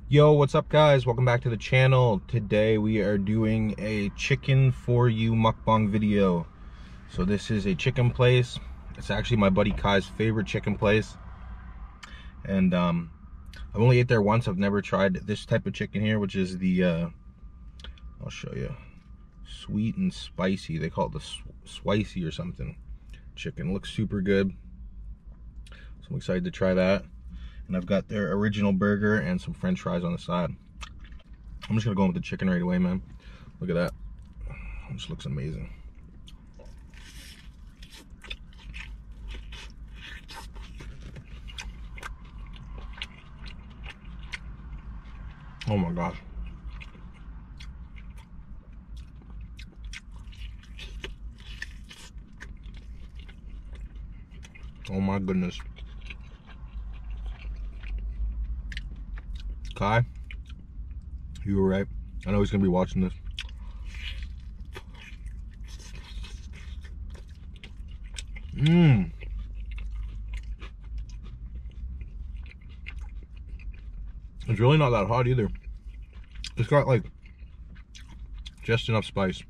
Yo, what's up guys? Welcome back to the channel. Today we are doing a chicken for you mukbang video. So this is a chicken place. It's actually my buddy Kai's favorite chicken place. And I've only ate there once. I've never tried this type of chicken here, which is the, I'll show you, sweet and spicy. They call it the spicy or something. Chicken looks super good. So I'm excited to try that. And I've got their original burger and some french fries on the side. I'm just gonna go in with the chicken right away, man. Look at that. It just looks amazing. Oh my gosh. Oh my goodness. Kai, you were right. I know he's gonna be watching this. It's really not that hot either. It's got like just enough spice.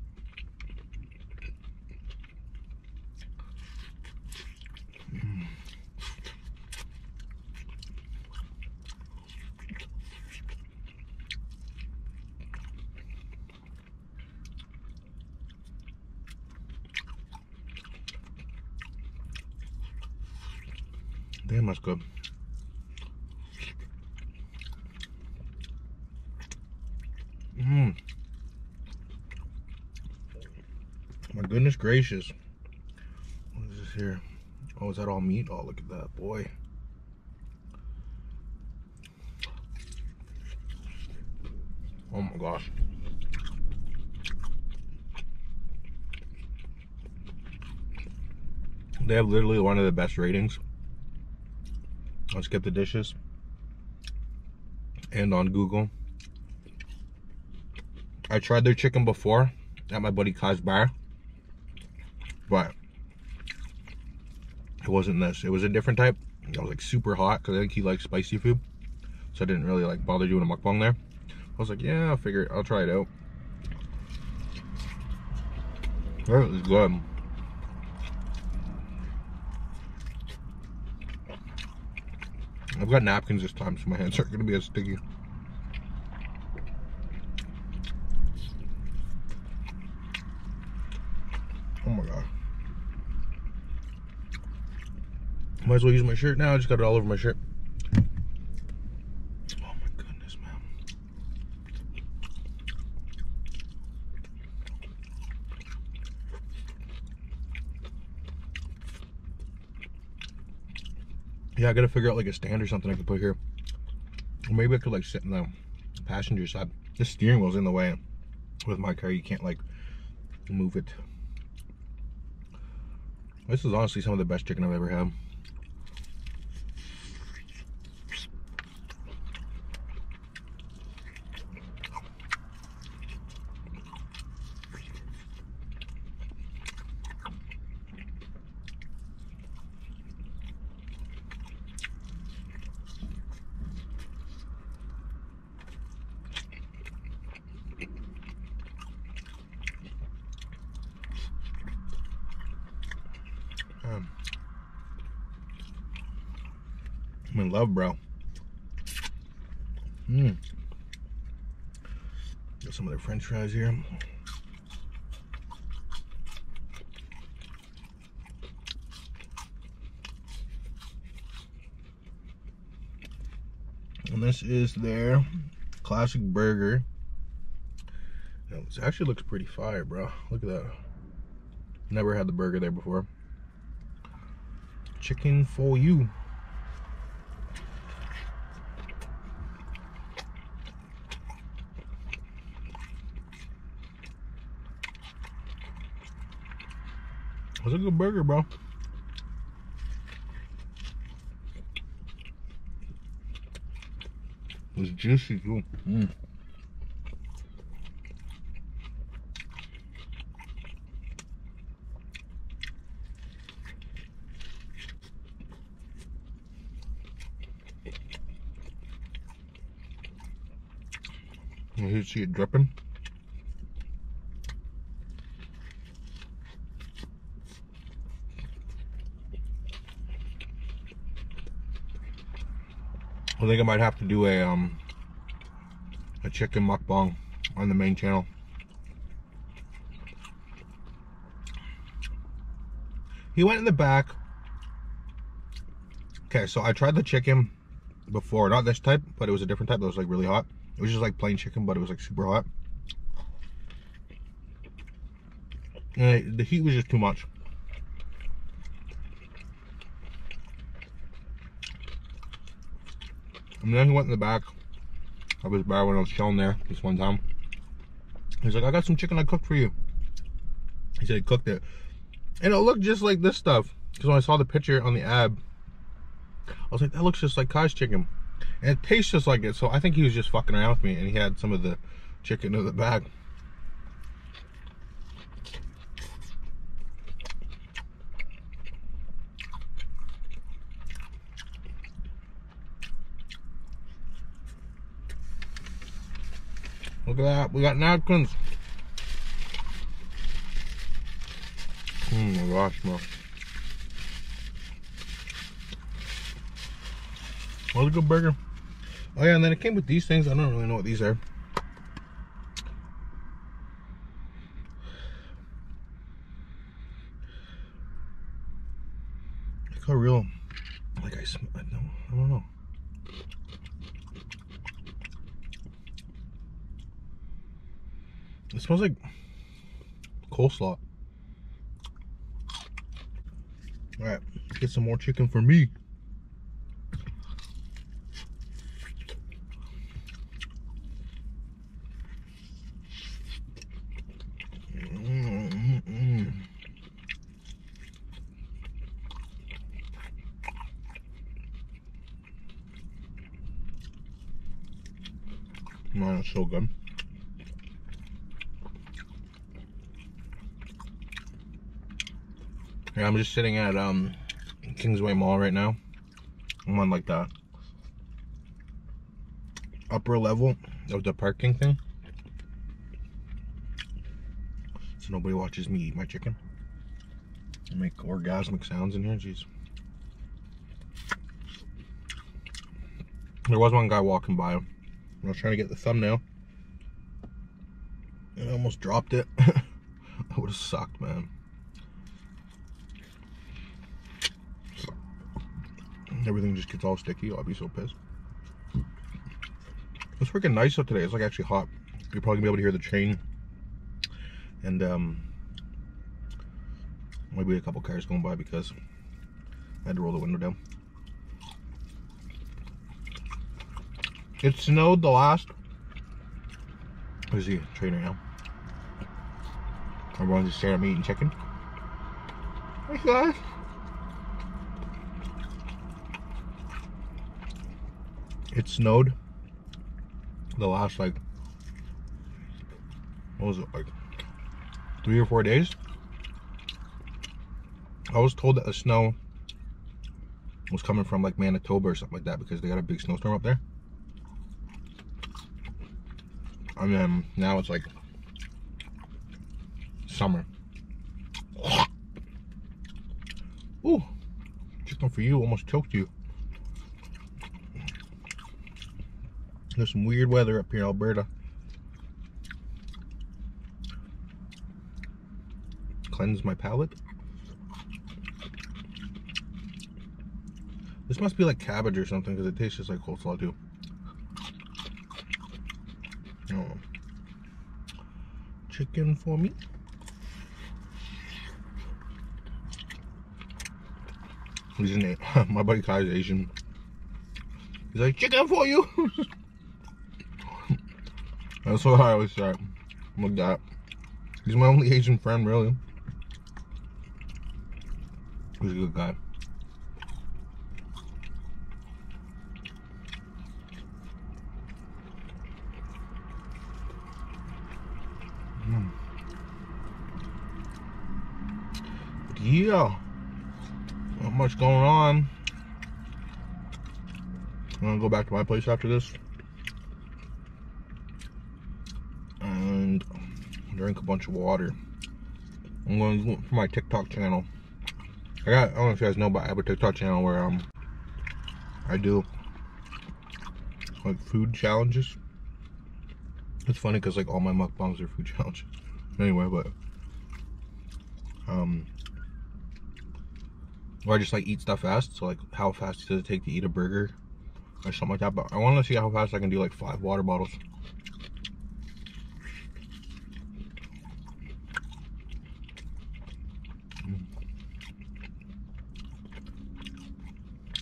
Damn, that's good. My goodness gracious. What is this here? Oh, is that all meat? Oh, look at that, boy. Oh my gosh. They have literally one of the best ratings. Let's get the dishes. And on Google. I tried their chicken before at my buddy Kai's bar, but it wasn't this. It was a different type. It was like super hot because I think he likes spicy food, so I didn't really like bother doing a mukbang there. I was like, yeah, I'll figure it. I'll try it out. That was good. I've got napkins this time, so my hands aren't gonna be as sticky. Oh my god. Might as well use my shirt now. I just got it all over my shirt. Oh my goodness, man. Yeah, I gotta figure out like a stand or something I could put here. Or maybe I could like sit in the passenger side. The steering wheel's in the way. With my car, you can't like move it. This is honestly some of the best chicken I've ever had. I'm in love, bro. Got some of their french fries here. And this is their classic burger. Now, this actually looks pretty fire, bro. Look at that. Never had the burger there before. Chicken for you. It's a good burger, bro. It's juicy too. You see it dripping. I think I might have to do a chicken mukbang on the main channel. He went in the back. Okay, so I tried the chicken before, not this type, but it was a different type that was like really hot. It was just like plain chicken, but it was like super hot. And the heat was just too much. And then he went in the back of his bar when I was chilling there this one time. He's like, I got some chicken I cooked for you. He said he cooked it. And it looked just like this stuff. Because when I saw the picture on the ad, I was like, that looks just like Kai's chicken. And it tastes just like it. So I think he was just fucking around with me. And he had some of the chicken in the back. Look at that. We got napkins. Oh my gosh, bro. What a good burger. Oh yeah, and then it came with these things. I don't really know what these are. Look how real. Like I don't know. It smells like coleslaw. Alright, let's get some more chicken for me. Man, it's so good. Yeah, I'm just sitting at Kingsway Mall right now. I'm on like the upper level of the parking thing, so nobody watches me eat my chicken. I make orgasmic sounds in here. Jeez. There was one guy walking by. I was trying to get the thumbnail, and I almost dropped it. That would have sucked, man. Everything just gets all sticky. I'll be so pissed. It's freaking nice out today. It's like actually hot. You're probably gonna be able to hear the train, and maybe a couple cars going by because I had to roll the window down. It snowed the last. Where's the train right now? Everyone's just staring at me eating chicken. Hey guys. It snowed the last, like, what was it, like 3 or 4 days? I was told that the snow was coming from like Manitoba or something like that because they got a big snowstorm up there. And then now it's like summer. Ooh, chicken for you, almost choked you. There's some weird weather up here in Alberta. Cleanse my palate. This must be like cabbage or something because it tastes just like coleslaw too. Oh. Chicken for me. He's an my buddy Kai is Asian. He's like, chicken for you. That's what I always say. Look at that. He's my only Asian friend, really. He's a good guy. But yeah, not much going on. I'm gonna go back to my place after this. drink a bunch of water. I'm going to look for my TikTok channel. I don't know if you guys know, but I have a TikTok channel where I do like food challenges. It's funny because like all my mukbangs are food challenges. Anyway, but or I just like eat stuff fast. So like, how fast does it take to eat a burger or something like that? But I want to see how fast I can do like 5 water bottles.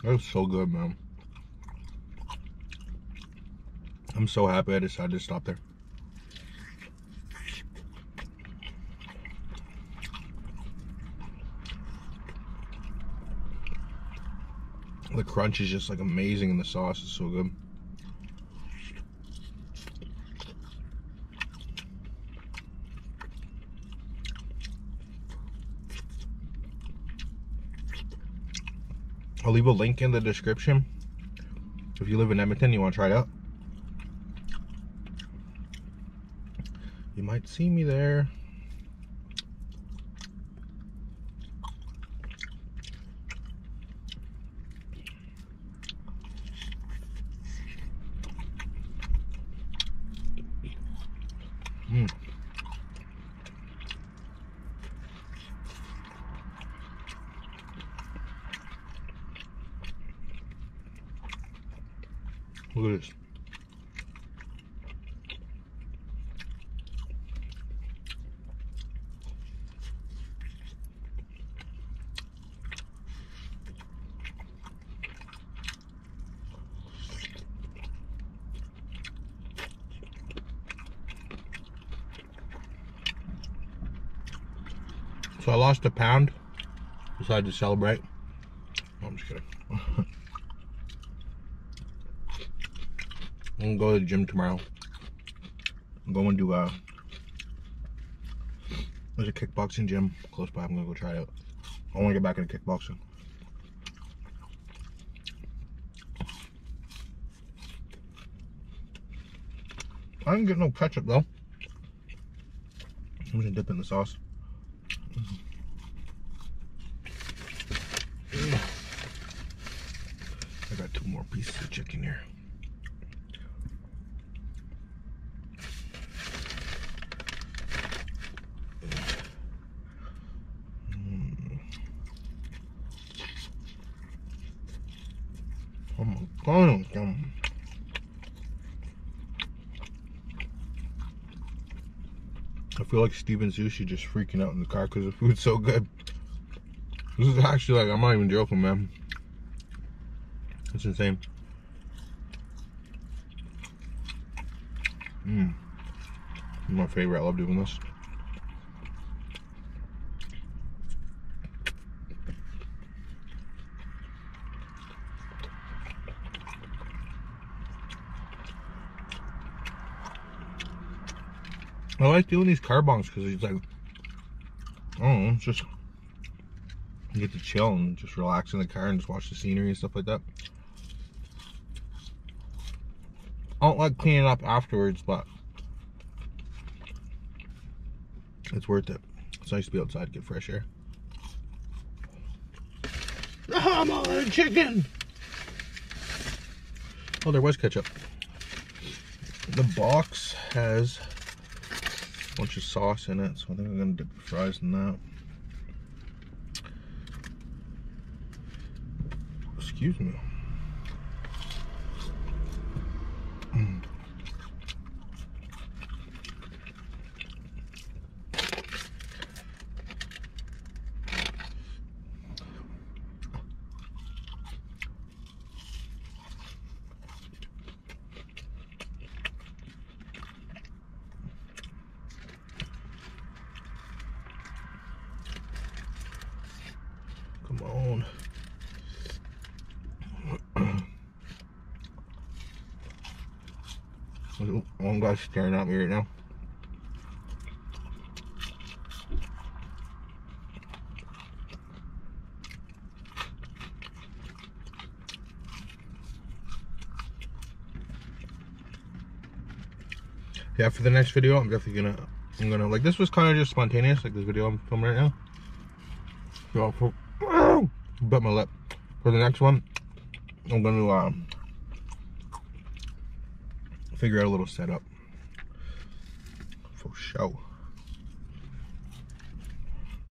That was so good, man. I'm so happy I decided to stop there. The crunch is just like amazing, and the sauce is so good. I'll leave a link in the description if you live in Edmonton, you want to try it out. You might see me there. Look at this. So I lost a pound. Decided to celebrate. No, I'm just kidding. I'm gonna go to the gym tomorrow. I'm going to there's a kickboxing gym close by. I'm gonna go try it out. I want to get back into kickboxing. I didn't get no ketchup though. I'm gonna dip in the sauce. I got 2 more pieces of chicken here. Oh my God. I feel like Steven Sushi just freaking out in the car because the food's so good. This is actually like, I'm not even joking, man. It's insane. My favorite. I love doing this. I like doing these car bongs because it's like, I don't know, it's just, you get to chill and just relax in the car and just watch the scenery and stuff like that. I don't like cleaning up afterwards, but it's worth it. It's nice to be outside, get fresh air. I'm all out of chicken! Oh, there was ketchup. The box has a bunch of sauce in it, so I think I'm gonna dip the fries in that. Excuse me. Come on. One guy's staring at me right now. Yeah, for the next video, I'm definitely gonna I'm gonna, like, this was kind of just spontaneous, like this video I'm filming right now. So, bit my lip. For the next one, I'm gonna figure out a little setup for show.